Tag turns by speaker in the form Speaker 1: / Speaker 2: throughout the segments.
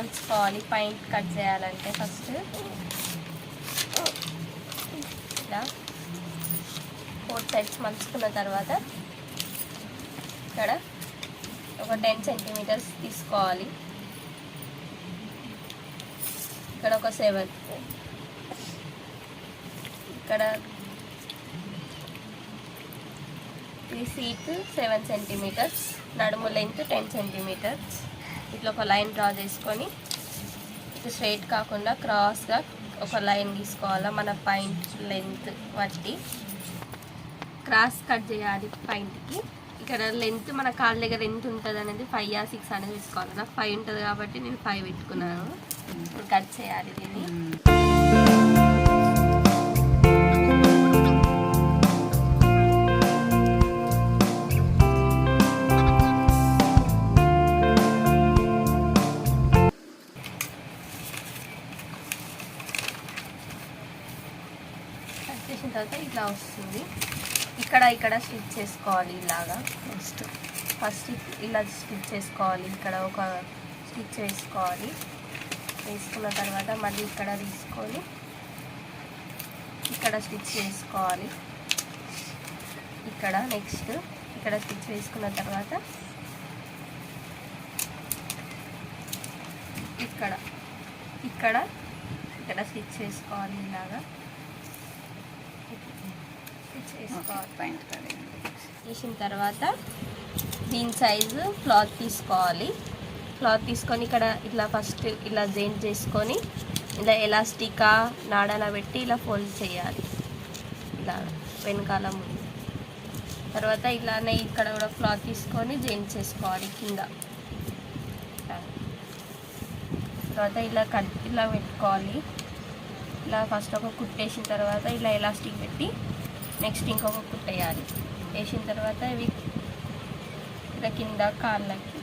Speaker 1: మలుచుకోవాలి point cut చేయాలంటే. First ఇలా 4 sides మలుచుకున్న తర్వాత ఇక్కడ ఒక 10 సెంటీమీటర్స్ తీసుకోవాలి. ఇక్కడ ఒక 7, ఇక్కడ ఈ సీట్ 7 సెంటీమీటర్స్, నడుము లెంత్ 10 సెంటీమీటర్స్. ఇట్లా ఒక లైన్ డ్రా చేసుకొని ఇటు స్ట్రైట్ కాకుండా క్రాస్గా ఒక లైన్ తీసుకోవాలా. మన పాయింట్ లెంత్ బట్టి క్రాస్ కట్ చేయాలి పాయింట్కి. ఇక్కడ లెంత్ మన కాళ్ళ దగ్గర ఎంత ఉంటుంది అనేది 5 or 6 అనేది తీసుకోవాలి. నాకు 5 ఉంటుంది కాబట్టి నేను 5 పెట్టుకున్నాను. ఇప్పుడు కట్ చేయాలి దీన్ని. కట్ చేసిన తర్వాత ఇట్లా వస్తుంది. ఇక్కడ స్టిచ్ చేసుకోవాలి ఇలాగా. ఫస్ట్ ఇలా స్టిచ్ చేసుకోవాలి. ఇక్కడ ఒక స్టిచ్ వేసుకోవాలి. వేసుకున్న తర్వాత మళ్ళీ ఇక్కడ తీసుకొని ఇక్కడ స్టిచ్ చేసుకోవాలి. ఇక్కడ నెక్స్ట్ ఇక్కడ స్టిచ్ వేసుకున్న తర్వాత ఇక్కడ స్టిచ్ చేసుకోవాలి. ఇలాగా స్టిచ్ వేసుకోవాలి. పాయింట్ వేసిన తర్వాత దీని సైజు క్లాత్ తీసుకోవాలి. క్లాత్ తీసుకొని ఇక్కడ ఇట్లా ఫస్ట్ ఇలా జాయింట్ చేసుకొని ఇలా ఎలాస్టికా నాడలా పెట్టి ఇలా ఫోల్డ్ చేయాలి. ఇలా వెనకాల ముందు. తర్వాత ఇలానే ఇక్కడ కూడా క్లాత్ తీసుకొని జాయింట్ చేసుకోవాలి కింద. తర్వాత ఇలా పెట్టుకోవాలి. ఇలా ఫస్ట్ ఒక కుట్టు వేసిన తర్వాత ఇలా ఎలాస్టిక్ పెట్టి నెక్స్ట్ ఇంకొక కుట్టు వేయాలి. వేసిన తర్వాత ఇవి ఇలా కింద కాళ్ళకి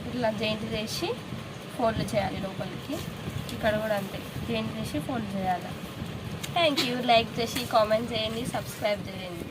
Speaker 1: ఇట్లా జాయింట్ చేసి ఫోల్డ్ చేయాలి లోపలికి. ఇక్కడ కూడా అంతే జాయింట్ చేసి ఫోల్డ్ చేయాలి. Thank you. లైక్ చేసి కామెంట్ చేయండి, సబ్స్క్రైబ్ చేయండి.